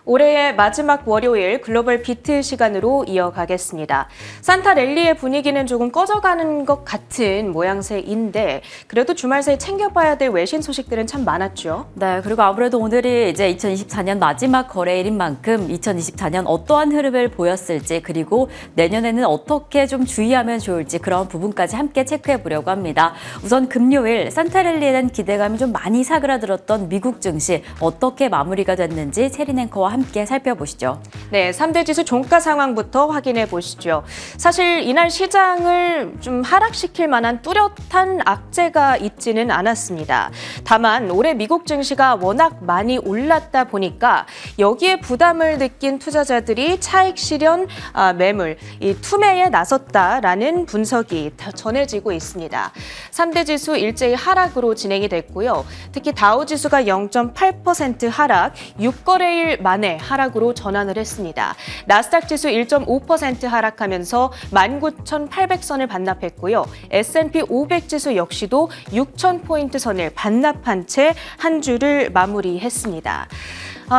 올해의 마지막 월요일 글로벌 비트 시간으로 이어가겠습니다. 산타 랠리의 분위기는 조금 꺼져가는 것 같은 모양새인데 그래도 주말 사이 챙겨봐야 될 외신 소식들은 참 많았죠. 네, 그리고 아무래도 오늘이 이제 2024년 마지막 거래일인 만큼 2024년 어떠한 흐름을 보였을지 그리고 내년에는 어떻게 좀 주의하면 좋을지 그런 부분까지 함께 체크해 보려고 합니다. 우선 금요일 산타 랠리에 대한 기대감이 좀 많이 사그라들었던 미국 증시 어떻게 마무리가 됐는지 체린 앵커와 함께 살펴보시죠. 네, 3대 지수 종가 상황부터 확인해 보시죠. 사실 이날 시장을 좀 하락시킬 만한 뚜렷한 악재가 있지는 않았습니다. 다만 올해 미국 증시가 워낙 많이 올랐다 보니까 여기에 부담을 느낀 투자자들이 차익 실현 매물, 이 투매에 나섰다라는 분석이 전해지고 있습니다. 3대 지수 일제히 하락으로 진행이 됐고요. 특히 다우 지수가 0.8% 하락, 6거래일 만에 하락으로 전환을 했습니다. 나스닥 지수 1.5% 하락하면서 19,800선을 반납했고요. S&P 500 지수 역시도 6,000포인트 선을 반납한 채 한 주를 마무리했습니다.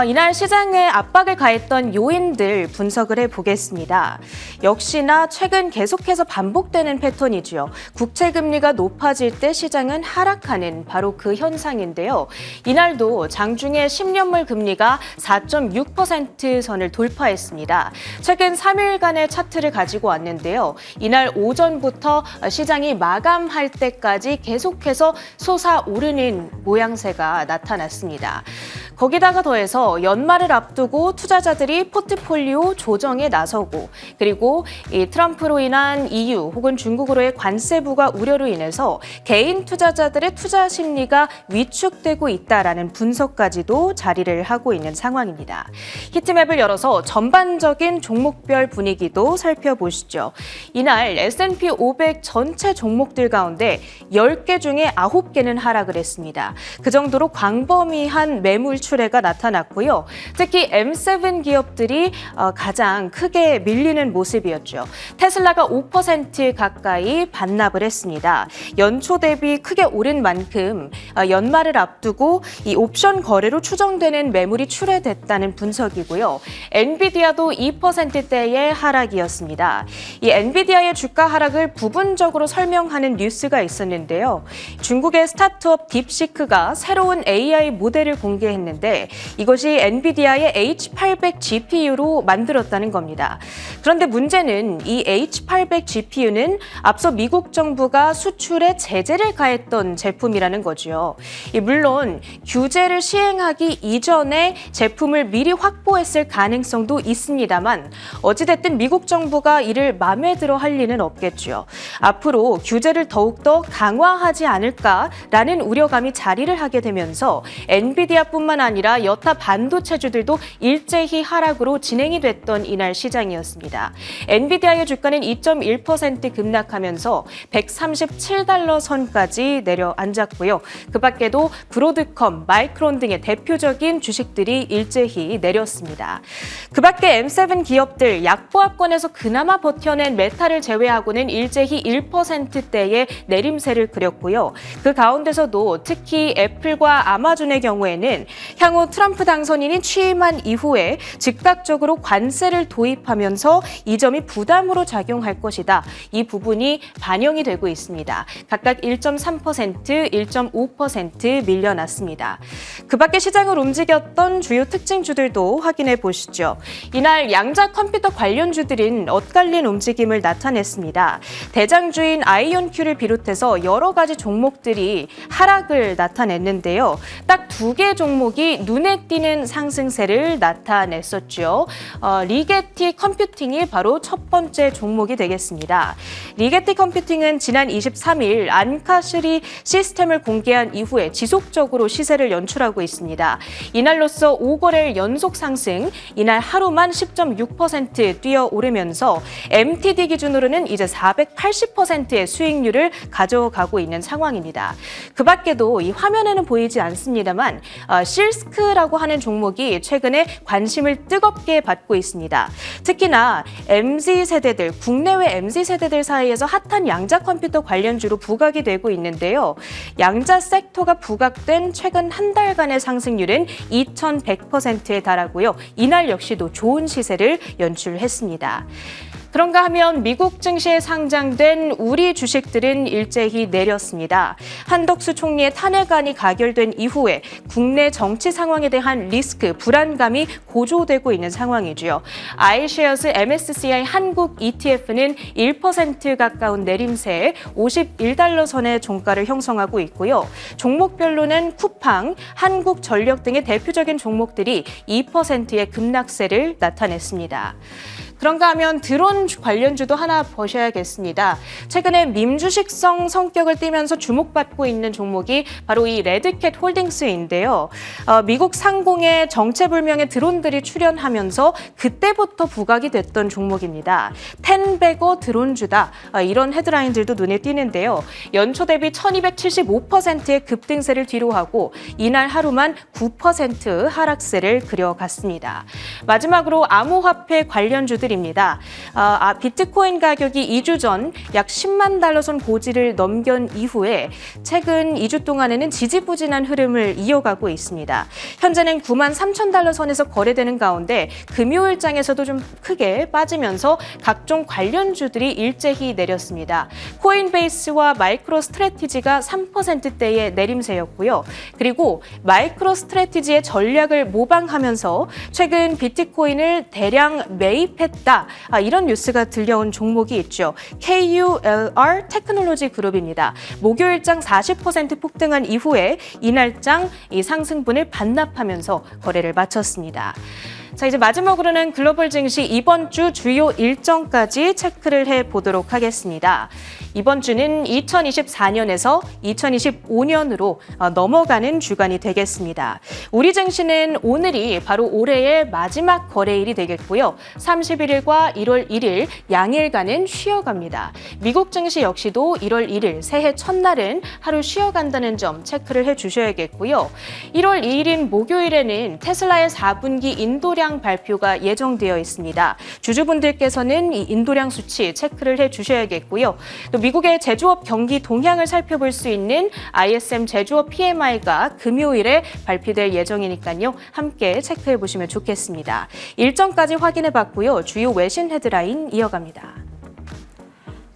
이날 시장에 압박을 가했던 요인들 분석을 해보겠습니다. 역시나 최근 계속해서 반복되는 패턴이죠. 국채금리가 높아질 때 시장은 하락하는 바로 그 현상인데요. 이날도 장중에 10년물 금리가 4.6% 선을 돌파했습니다. 최근 3일간의 차트를 가지고 왔는데요. 이날 오전부터 시장이 마감할 때까지 계속해서 솟아오르는 모양새가 나타났습니다. 거기다가 더해서 연말을 앞두고 투자자들이 포트폴리오 조정에 나서고 그리고 이 트럼프로 인한 EU 혹은 중국으로의 관세 부과 우려로 인해서 개인 투자자들의 투자 심리가 위축되고 있다라는 분석까지도 자리를 하고 있는 상황입니다. 히트맵을 열어서 전반적인 종목별 분위기도 살펴보시죠. 이날 S&P 500 전체 종목들 가운데 10개 중에 9개는 하락을 했습니다. 그 정도로 광범위한 매물 출회가 나타났고요. 특히 M7 기업들이 가장 크게 밀리는 모습이었죠. 테슬라가 5% 가까이 반납을 했습니다. 연초 대비 크게 오른 만큼 연말을 앞두고 이 옵션 거래로 추정되는 매물이 출회됐다는 분석이고요. 엔비디아도 2%대의 하락이었습니다. 이 엔비디아의 주가 하락을 부분적으로 설명하는 뉴스가 있었는데요. 중국의 스타트업 딥시크가 새로운 AI 모델을 공개했는데 이것이 엔비디아의 H800 GPU로 만들었다는 겁니다. 그런데 문제는 이 H800 GPU는 앞서 미국 정부가 수출에 제재를 가했던 제품이라는 거죠. 물론 규제를 시행하기 이전에 제품을 미리 확보했을 가능성도 있습니다만 어찌됐든 미국 정부가 이를 마음에 들어 할 리는 없겠죠. 앞으로 규제를 더욱더 강화하지 않을까라는 우려감이 자리를 하게 되면서 엔비디아뿐만 아니라 여타 반도체주들도 일제히 하락으로 진행이 됐던 이날 시장이었습니다. 엔비디아의 주가는 2.1% 급락하면서 137달러 선까지 내려앉았고요. 그 밖에도 브로드컴, 마이크론 등의 대표적인 주식들이 일제히 내렸습니다. 그 밖에 M7 기업들 약보합권에서 그나마 버텨낸 메타를 제외하고는 일제히 1%대의 내림세를 그렸고요. 그 가운데서도 특히 애플과 아마존의 경우에는 향후 트럼프 당선인이 취임한 이후에 즉각적으로 관세를 도입하면서 이 점이 부담으로 작용할 것이다. 이 부분이 반영이 되고 있습니다. 각각 1.3%, 1.5% 밀려났습니다. 그 밖에 시장을 움직였던 주요 특징주들도 확인해 보시죠. 이날 양자 컴퓨터 관련주들은 엇갈린 움직임을 나타냈습니다. 대장주인 아이온큐를 비롯해서 여러 가지 종목들이 하락을 나타냈는데요. 딱 두 개 종목이 눈에 띄는 상승세를 나타냈었죠. 리게티 컴퓨팅이 바로 첫 번째 종목이 되겠습니다. 리게티 컴퓨팅은 지난 23일 안카3 시스템을 공개한 이후에 지속적으로 시세를 연출하고 있습니다. 이날로써 5거래일 연속 상승, 이날 하루만 10.6% 뛰어오르면서 MTD 기준으로는 이제 480%의 수익률을 가져가고 있는 상황입니다. 그 밖에도 이 화면에는 보이지 않습니다만 필스크라고 하는 종목이 최근에 관심을 뜨겁게 받고 있습니다. 특히나 MZ세대들, 국내외 MZ세대들 사이에서 핫한 양자 컴퓨터 관련주로 부각이 되고 있는데요. 양자 섹터가 부각된 최근 한 달간의 상승률은 2100%에 달하고요. 이날 역시도 좋은 시세를 연출했습니다. 그런가 하면 미국 증시에 상장된 우리 주식들은 일제히 내렸습니다. 한덕수 총리의 탄핵안이 가결된 이후에 국내 정치 상황에 대한 리스크, 불안감이 고조되고 있는 상황이죠. iShares MSCI 한국 ETF는 1% 가까운 내림세에 51달러 선의 종가를 형성하고 있고요. 종목별로는 쿠팡, 한국전력 등의 대표적인 종목들이 2%의 급락세를 나타냈습니다. 그런가 하면 드론 관련주도 하나 보셔야겠습니다. 최근에 밈주식성 성격을 띠면서 주목받고 있는 종목이 바로 이 레드캣 홀딩스인데요. 미국 상공에 정체불명의 드론들이 출현하면서 그때부터 부각이 됐던 종목입니다. 텐베거 드론주다. 이런 헤드라인들도 눈에 띄는데요. 연초 대비 1275%의 급등세를 뒤로하고 이날 하루만 9% 하락세를 그려갔습니다. 마지막으로 암호화폐 관련주들 입니다. 비트코인 가격이 2주 전 약 10만 달러 선 고지를 넘긴 이후에 최근 2주 동안에는 지지부진한 흐름을 이어가고 있습니다. 현재는 9만 3천 달러 선에서 거래되는 가운데 금요일장에서도 좀 크게 빠지면서 각종 관련주들이 일제히 내렸습니다. 코인베이스와 마이크로 스트래티지가 3%대의 내림세였고요. 그리고 마이크로 스트래티지의 전략을 모방하면서 최근 비트코인을 대량 매입했다. 이런 뉴스가 들려온 종목이 있죠. KULR 테크놀로지 그룹입니다. 목요일장 40% 폭등한 이후에 이날장 이 상승분을 반납하면서 거래를 마쳤습니다. 자, 이제 마지막으로는 글로벌 증시 이번 주 주요 일정까지 체크를 해보도록 하겠습니다. 이번 주는 2024년에서 2025년으로 넘어가는 주간이 되겠습니다. 우리 증시는 오늘이 바로 올해의 마지막 거래일이 되겠고요. 31일과 1월 1일 양일간은 쉬어갑니다. 미국 증시 역시도 1월 1일 새해 첫날은 하루 쉬어간다는 점 체크를 해주셔야겠고요. 1월 2일인 목요일에는 테슬라의 4분기 인도량 발표가 예정되어 있습니다. 주주분들께서는 이 인도량 수치 체크를 해주셔야겠고요. 또 미국의 제조업 경기 동향을 살펴볼 수 있는 ISM 제조업 PMI가 금요일에 발표될 예정이니까요. 함께 체크해 보시면 좋겠습니다. 일정까지 확인해 봤고요. 주요 외신 헤드라인 이어갑니다.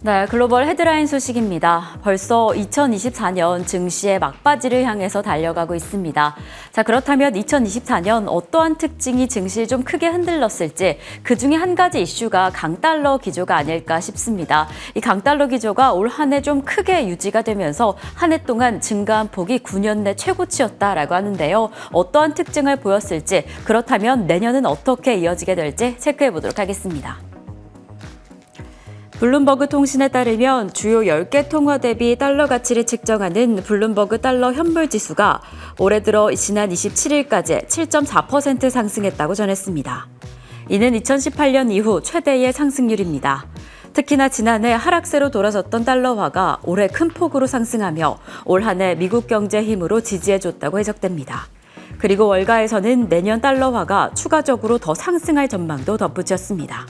네, 글로벌 헤드라인 소식입니다. 벌써 2024년 증시의 막바지를 향해서 달려가고 있습니다. 자, 그렇다면 2024년 어떠한 특징이 증시를 좀 크게 흔들렀을지 그중에 한 가지 이슈가 강달러 기조가 아닐까 싶습니다. 이 강달러 기조가 올 한 해 좀 크게 유지가 되면서 한 해 동안 증가한 폭이 9년 내 최고치였다라고 하는데요. 어떠한 특징을 보였을지, 그렇다면 내년은 어떻게 이어지게 될지 체크해 보도록 하겠습니다. 블룸버그 통신에 따르면 주요 10개 통화 대비 달러 가치를 측정하는 블룸버그 달러 현물 지수가 올해 들어 지난 27일까지 7.4% 상승했다고 전했습니다. 이는 2018년 이후 최대의 상승률입니다. 특히나 지난해 하락세로 돌아섰던 달러화가 올해 큰 폭으로 상승하며 올 한 해 미국 경제 힘으로 지지해줬다고 해석됩니다. 그리고 월가에서는 내년 달러화가 추가적으로 더 상승할 전망도 덧붙였습니다.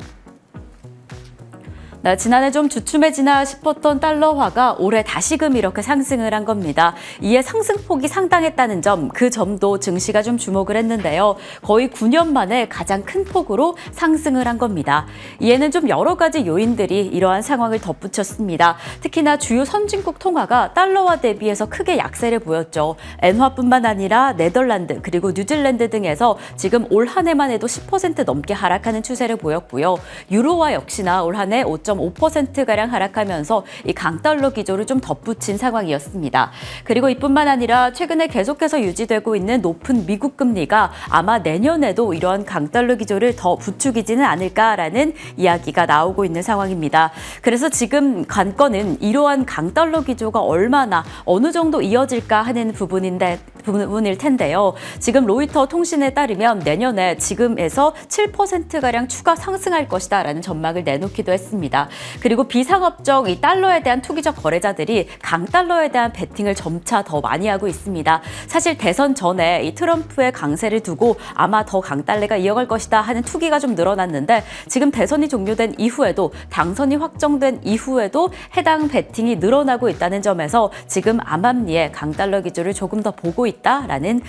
네, 지난해 좀 주춤해지나 싶었던 달러화가 올해 다시금 이렇게 상승을 한 겁니다. 이에 상승폭이 상당했다는 점, 그 점도 증시가 좀 주목을 했는데요. 거의 9년 만에 가장 큰 폭으로 상승을 한 겁니다. 이에는 좀 여러 가지 요인들이 이러한 상황을 덧붙였습니다. 특히나 주요 선진국 통화가 달러화 대비해서 크게 약세를 보였죠. 엔화뿐만 아니라 네덜란드 그리고 뉴질랜드 등에서 지금 올 한 해만 해도 10% 넘게 하락하는 추세를 보였고요. 유로화 역시나 올 한 해 5.5%가량 하락하면서 이 강달러 기조를 좀 덧붙인 상황이었습니다. 그리고 이뿐만 아니라 최근에 계속해서 유지되고 있는 높은 미국 금리가 아마 내년에도 이러한 강달러 기조를 더 부추기지는 않을까라는 이야기가 나오고 있는 상황입니다. 그래서 지금 관건은 이러한 강달러 기조가 얼마나 어느 정도 이어질까 하는 부분인데 부분일 텐데요. 지금 로이터 통신에 따르면 내년에 지금에서 7%가량 추가 상승할 것이다라는 전망을 내놓기도 했습니다. 그리고 비상업적 이 달러에 대한 투기적 거래자들이 강달러에 대한 베팅을 점차 더 많이 하고 있습니다. 사실 대선 전에 이 트럼프의 강세를 두고 아마 더 강달러가 이어갈 것이다 하는 투기가 좀 늘어났는데 지금 대선이 종료된 이후에도 당선이 확정된 이후에도 해당 베팅이 늘어나고 있다는 점에서 지금 암암리에 강달러 기조를 조금 더 보고 있다라는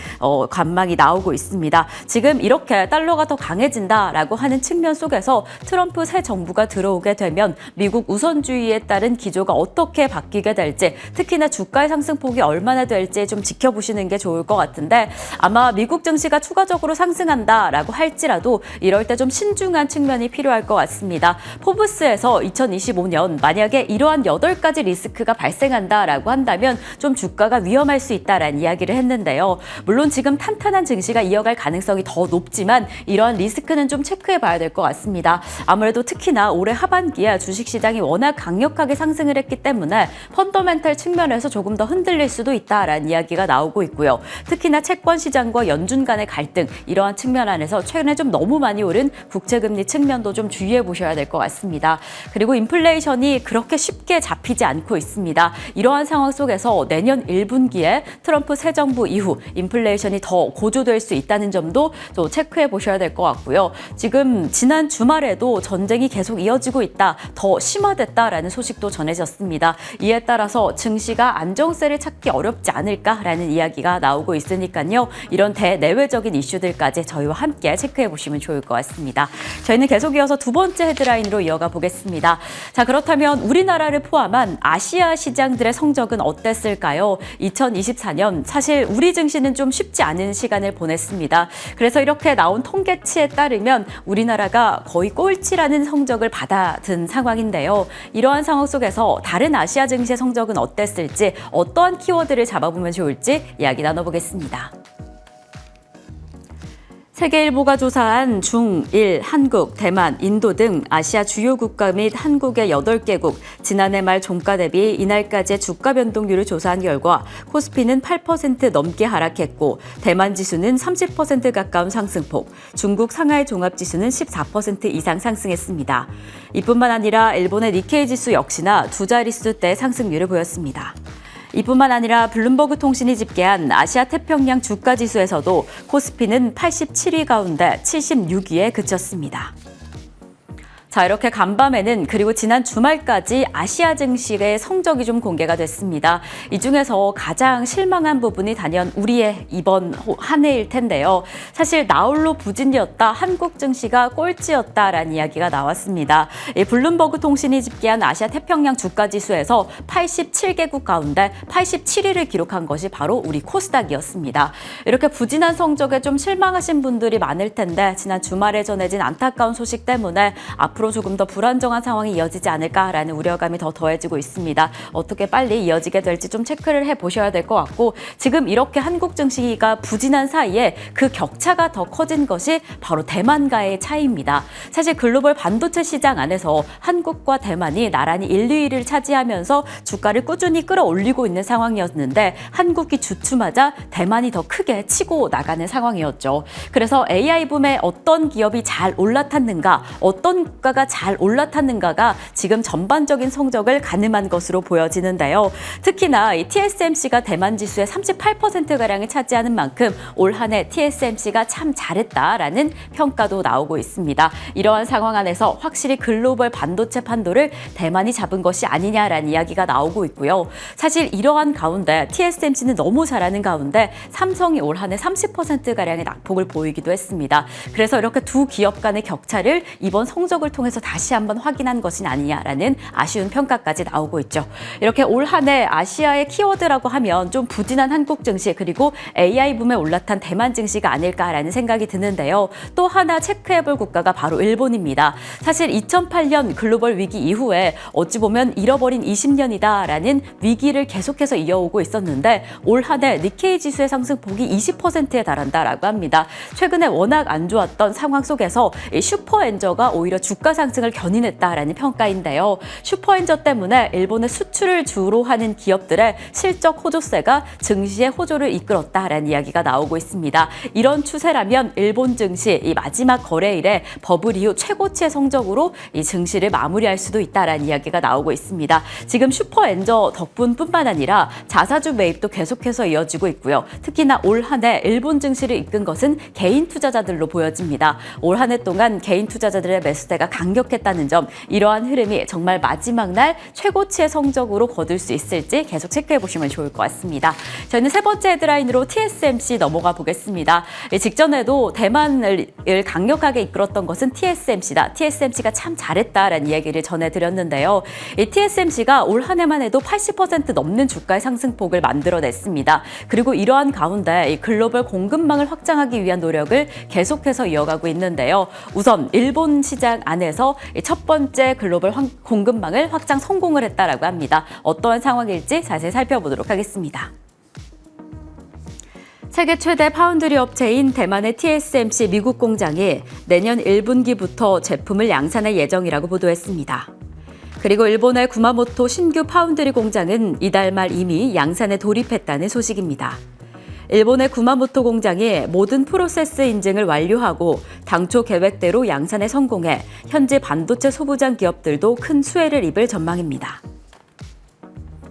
관망이 나오고 있습니다. 지금 이렇게 달러가 더 강해진다라고 하는 측면 속에서 트럼프 새 정부가 들어오게 되면 미국 우선주의에 따른 기조가 어떻게 바뀌게 될지 특히나 주가의 상승폭이 얼마나 될지 좀 지켜보시는 게 좋을 것 같은데 아마 미국 증시가 추가적으로 상승한다라고 할지라도 이럴 때 좀 신중한 측면이 필요할 것 같습니다. 포브스에서 2025년 만약에 이러한 8가지 리스크가 발생한다라고 한다면 좀 주가가 위험할 수 있다라는 이야기를 했는데요. 물론 지금 탄탄한 증시가 이어갈 가능성이 더 높지만 이러한 리스크는 좀 체크해 봐야 될 것 같습니다. 아무래도 특히나 올해 하반기에 주식시장이 워낙 강력하게 상승을 했기 때문에 펀더멘탈 측면에서 조금 더 흔들릴 수도 있다라는 이야기가 나오고 있고요. 특히나 채권 시장과 연준 간의 갈등 이러한 측면 안에서 최근에 좀 너무 많이 오른 국채금리 측면도 좀 주의해 보셔야 될 것 같습니다. 그리고 인플레이션이 그렇게 쉽게 잡히지 않고 있습니다. 이러한 상황 속에서 내년 1분기에 트럼프 새 정부 이후 인플레이션이 더 고조될 수 있다는 점도 또 체크해 보셔야 될 것 같고요. 지금 지난 주말에도 전쟁이 계속 이어지고 있다, 더 심화됐다라는 소식도 전해졌습니다. 이에 따라서 증시가 안정세를 찾기 어렵지 않을까라는 이야기가 나오고 있으니까요. 이런 대내외적인 이슈들까지 저희와 함께 체크해 보시면 좋을 것 같습니다. 저희는 계속 이어서 두 번째 헤드라인으로 이어가 보겠습니다. 자, 그렇다면 우리나라를 포함한 아시아 시장들의 성적은 어땠을까요? 2024년 사실 우리 증시는 좀 쉽지 않은 시간을 보냈습니다. 그래서 이렇게 나온 통계치에 따르면 우리나라가 거의 꼴찌라는 성적을 받아든 상황인데요. 이러한 상황 속에서 다른 아시아 증시의 성적은 어땠을지 어떠한 키워드를 잡아보면 좋을지 이야기 나눠보겠습니다. 세계일보가 조사한 중, 일, 한국, 대만, 인도 등 아시아 주요 국가 및 한국의 8개국 지난해 말 종가 대비 이날까지의 주가 변동률을 조사한 결과 코스피는 8% 넘게 하락했고 대만 지수는 30% 가까운 상승폭, 중국 상하이 종합지수는 14% 이상 상승했습니다. 이뿐만 아니라 일본의 니케이 지수 역시나 두 자릿수대 상승률을 보였습니다. 이뿐만 아니라 블룸버그 통신이 집계한 아시아 태평양 주가 지수에서도 코스피는 87위 가운데 76위에 그쳤습니다. 자, 이렇게 간밤에는 그리고 지난 주말까지 아시아 증시의 성적이 좀 공개가 됐습니다. 이 중에서 가장 실망한 부분이 단연 우리의 이번 한 해일 텐데요. 사실 나홀로 부진이었다, 한국 증시가 꼴찌였다라는 이야기가 나왔습니다. 블룸버그 통신이 집계한 아시아 태평양 주가 지수에서 87개국 가운데 87위를 기록한 것이 바로 우리 코스닥이었습니다. 이렇게 부진한 성적에 좀 실망하신 분들이 많을 텐데 지난 주말에 전해진 안타까운 소식 때문에 앞으로 조금 더 불안정한 상황이 이어지지 않을까라는 우려감이 더 더해지고 있습니다. 어떻게 빨리 이어지게 될지 좀 체크를 해보셔야 될 것 같고 지금 이렇게 한국 증시가 부진한 사이에 그 격차가 더 커진 것이 바로 대만과의 차이입니다. 사실 글로벌 반도체 시장 안에서 한국과 대만이 나란히 1, 2위를 차지하면서 주가를 꾸준히 끌어올리고 있는 상황이었는데 한국이 주춤하자 대만이 더 크게 치고 나가는 상황이었죠. 그래서 AI 붐에 어떤 기업이 잘 올라탔는가, 어떤 국가가 잘 올라탔는가가 지금 전반적인 성적을 가늠한 것으로 보여지는데요. 특히나 이 TSMC가 대만 지수의 38%가량을 차지하는 만큼 올 한 해 TSMC가 참 잘했다라는 평가도 나오고 있습니다. 이러한 상황 안에서 확실히 글로벌 반도체 판도를 대만이 잡은 것이 아니냐라는 이야기가 나오고 있고요. 사실 이러한 가운데 TSMC는 너무 잘하는 가운데 삼성이 올 한 해 30%가량의 낙폭을 보이기도 했습니다. 그래서 이렇게 두 기업 간의 격차를 이번 성적을 통해서 다시 한번 확인한 것이 아니냐라는 아쉬운 평가까지 나오고 있죠. 이렇게 올 한 해 아시아의 키워드라고 하면 좀 부진한 한국 증시 그리고 AI 붐에 올라탄 대만 증시가 아닐까라는 생각이 드는데요. 또 하나 체크해볼 국가가 바로 일본입니다. 사실 2008년 글로벌 위기 이후에 어찌 보면 잃어버린 20년이다라는 위기를 계속해서 이어오고 있었는데 올 한 해 니케이 지수의 상승폭이 20%에 달한다라고 합니다. 최근에 워낙 안 좋았던 상황 속에서 슈퍼엔저가 오히려 주가 주가 상승을 견인했다라는 평가인데요. 슈퍼엔저 때문에 일본의 수출을 주로 하는 기업들의 실적 호조세가 증시의 호조를 이끌었다라는 이야기가 나오고 있습니다. 이런 추세라면 일본 증시 이 마지막 거래일에 버블 이후 최고치의 성적으로 이 증시를 마무리할 수도 있다라는 이야기가 나오고 있습니다. 지금 슈퍼엔저 덕분뿐만 아니라 자사주 매입도 계속해서 이어지고 있고요. 특히나 올 한 해 일본 증시를 이끈 것은 개인 투자자들로 보여집니다. 올 한 해 동안 개인 투자자들의 매수세가 강력했다는 점, 이러한 흐름이 정말 마지막 날 최고치의 성적으로 거둘 수 있을지 계속 체크해 보시면 좋을 것 같습니다. 저희는 세 번째 헤드라인으로 TSMC 넘어가 보겠습니다. 직전에도 대만을 강력하게 이끌었던 것은 TSMC다. TSMC가 참 잘했다라는 이야기를 전해드렸는데요. 이 TSMC가 올 한 해만 해도 80% 넘는 주가의 상승폭을 만들어냈습니다. 그리고 이러한 가운데 이 글로벌 공급망을 확장하기 위한 노력을 계속해서 이어가고 있는데요. 우선 일본 시장 안에서 첫 번째 글로벌 공급망을 확장 성공을 했다라고 합니다. 어떠한 상황일지 자세히 살펴보도록 하겠습니다. 세계 최대 파운드리 업체인 대만의 TSMC 미국 공장이 내년 1분기부터 제품을 양산할 예정이라고 보도했습니다. 그리고 일본의 구마모토 신규 파운드리 공장은 이달 말 이미 양산에 돌입했다는 소식입니다. 일본의 구마모토 공장이 모든 프로세스 인증을 완료하고 당초 계획대로 양산에 성공해 현재 반도체 소부장 기업들도 큰 수혜를 입을 전망입니다.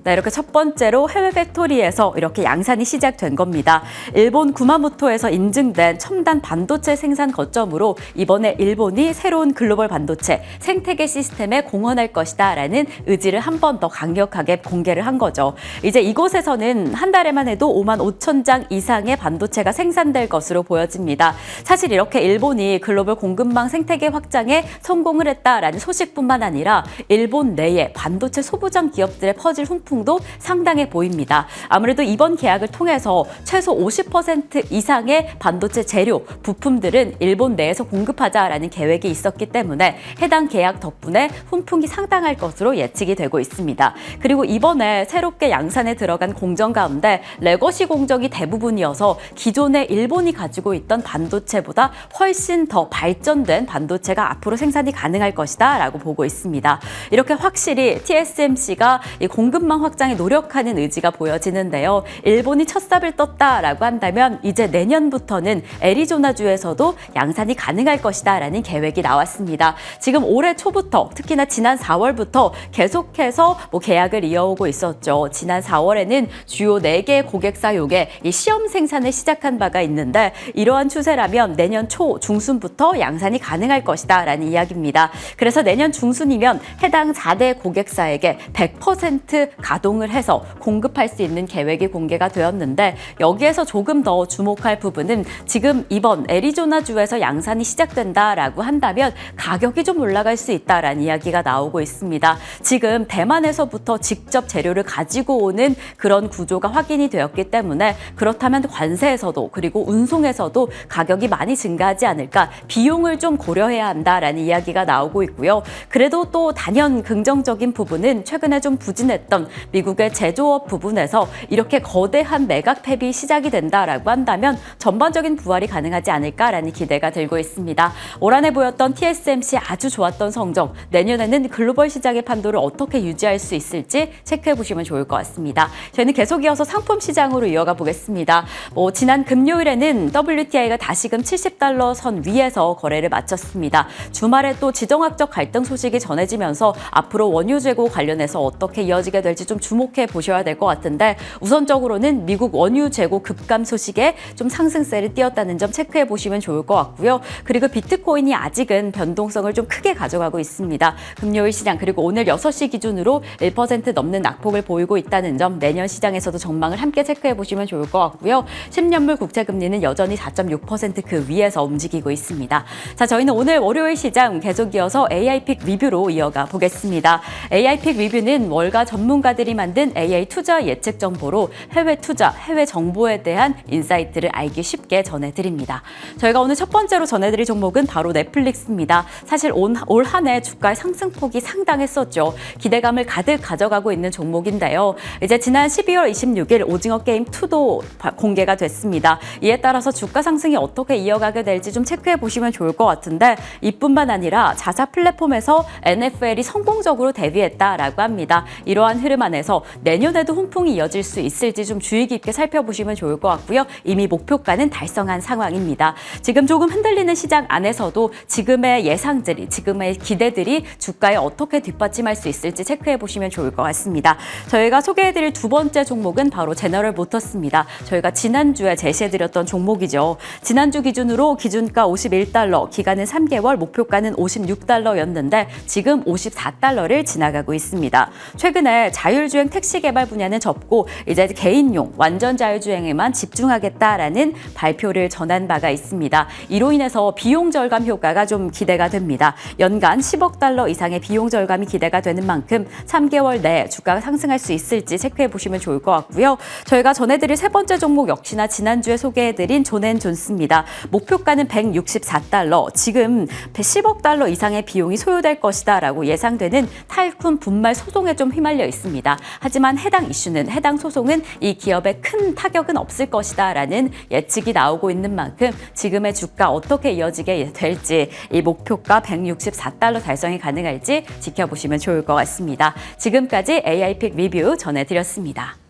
네, 이렇게 첫 번째로 해외 팩토리에서 이렇게 양산이 시작된 겁니다. 일본 구마모토에서 인증된 첨단 반도체 생산 거점으로 이번에 일본이 새로운 글로벌 반도체 생태계 시스템에 공헌할 것이다 라는 의지를 한 번 더 강력하게 공개를 한 거죠. 이제 이곳에서는 한 달에만 해도 5만 5천 장 이상의 반도체가 생산될 것으로 보여집니다. 사실 이렇게 일본이 글로벌 공급망 생태계 확장에 성공을 했다라는 소식뿐만 아니라 일본 내에 반도체 소부장 기업들의 퍼질 훈풍도 상당해 보입니다. 아무래도 이번 계약을 통해서 최소 50% 이상의 반도체 재료, 부품들은 일본 내에서 공급하자라는 계획이 있었기 때문에 해당 계약 덕분에 훈풍이 상당할 것으로 예측이 되고 있습니다. 그리고 이번에 새롭게 양산에 들어간 공정 가운데 레거시 공정이 대부분이어서 기존에 일본이 가지고 있던 반도체보다 훨씬 더 발전된 반도체가 앞으로 생산이 가능할 것이다 라고 보고 있습니다. 이렇게 확실히 TSMC가 이 공급망 확장에 노력하는 의지가 보여지는데요. 일본이 첫삽을 떴다라고 한다면 이제 내년부터는 애리조나주에서도 양산이 가능할 것이다라는 계획이 나왔습니다. 지금 올해 초부터 특히나 지난 4월부터 계속해서 계약을 이어오고 있었죠. 지난 4월에는 주요 4개의 고객사 요게 이 시험 생산을 시작한 바가 있는데 이러한 추세라면 내년 초 중순부터 양산이 가능할 것이다라는 이야기입니다. 그래서 내년 중순이면 해당 4대 고객사에게 100% 가동을 해서 공급할 수 있는 계획이 공개가 되었는데 여기에서 조금 더 주목할 부분은 지금 이번 애리조나주에서 양산이 시작된다라고 한다면 가격이 좀 올라갈 수 있다라는 이야기가 나오고 있습니다. 지금 대만에서부터 직접 재료를 가지고 오는 그런 구조가 확인이 되었기 때문에 그렇다면 관세에서도 그리고 운송에서도 가격이 많이 증가하지 않을까, 비용을 좀 고려해야 한다라는 이야기가 나오고 있고요. 그래도 또 단연 긍정적인 부분은 최근에 좀 부진했던 미국의 제조업 부분에서 이렇게 거대한 매각 폐비 시작이 된다라고 한다면 전반적인 부활이 가능하지 않을까라는 기대가 들고 있습니다. 올 한 해 보였던 TSMC 아주 좋았던 성적, 내년에는 글로벌 시장의 판도를 어떻게 유지할 수 있을지 체크해 보시면 좋을 것 같습니다. 저희는 계속 이어서 상품 시장으로 이어가 보겠습니다. 지난 금요일에는 WTI가 다시금 $70 선 위에서 거래를 마쳤습니다. 주말에 또 지정학적 갈등 소식이 전해지면서 앞으로 원유 재고 관련해서 어떻게 이어지게 될지 좀 주목해 보셔야 될 것 같은데 우선적으로는 미국 원유 재고 급감 소식에 좀 상승세를 띄었다는 점 체크해 보시면 좋을 것 같고요. 그리고 비트코인이 아직은 변동성을 좀 크게 가져가고 있습니다. 금요일 시장 그리고 오늘 6시 기준으로 1% 넘는 낙폭을 보이고 있다는 점 내년 시장에서도 전망을 함께 체크해 보시면 좋을 것 같고요. 10년물 국채금리는 여전히 4.6% 그 위에서 움직이고 있습니다. 자, 저희는 오늘 월요일 시장 계속 이어서 AI픽 리뷰로 이어가 보겠습니다. AI픽 리뷰는 월가 전문가들 전문가들이 만든 AI 투자 예측 정보로 해외 투자, 해외 정보에 대한 인사이트를 알기 쉽게 전해드립니다. 저희가 오늘 첫 번째로 전해드릴 종목은 바로 넷플릭스입니다. 사실 올 한 해 주가의 상승폭이 상당했었죠. 기대감을 가득 가져가고 있는 종목인데요. 이제 지난 12월 26일 오징어 게임 2도 공개가 됐습니다. 이에 따라서 주가 상승이 어떻게 이어가게 될지 좀 체크해 보시면 좋을 것 같은데 이뿐만 아니라 자사 플랫폼에서 NFL이 성공적으로 데뷔했다라고 합니다. 이러한 흐름 안에서 내년에도 훈풍이 이어질 수 있을지 좀 주의 깊게 살펴보시면 좋을 것 같고요. 이미 목표가는 달성한 상황입니다. 지금 조금 흔들리는 시장 안에서도 지금의 예상들이, 지금의 기대들이 주가에 어떻게 뒷받침할 수 있을지 체크해 보시면 좋을 것 같습니다. 저희가 소개해드릴 두 번째 종목은 바로 제너럴 모터스입니다. 저희가 지난주에 제시해드렸던 종목이죠. 지난주 기준으로 기준가 51달러, 기간은 3개월, 목표가는 56달러였는데 지금 54달러를 지나가고 있습니다. 최근에 자율주행 택시 개발 분야는 접고 이제 개인용 완전 자율주행에만 집중하겠다라는 발표를 전한 바가 있습니다. 이로 인해서 비용 절감 효과가 좀 기대가 됩니다. 연간 10억 달러 이상의 비용 절감이 기대가 되는 만큼 3개월 내에 주가가 상승할 수 있을지 체크해 보시면 좋을 것 같고요. 저희가 전해드릴 세 번째 종목 역시나 지난주에 소개해드린 존앤존스입니다. 목표가는 164달러, 지금 10억 달러 이상의 비용이 소요될 것이다 라고 예상되는 탈쿤 분말 소송에 좀 휘말려 있습니다. 하지만 해당 소송은 이 기업에 큰 타격은 없을 것이다 라는 예측이 나오고 있는 만큼 지금의 주가 어떻게 이어지게 될지, 이 목표가 164달러 달성이 가능할지 지켜보시면 좋을 것 같습니다. 지금까지 AI픽 리뷰 전해드렸습니다.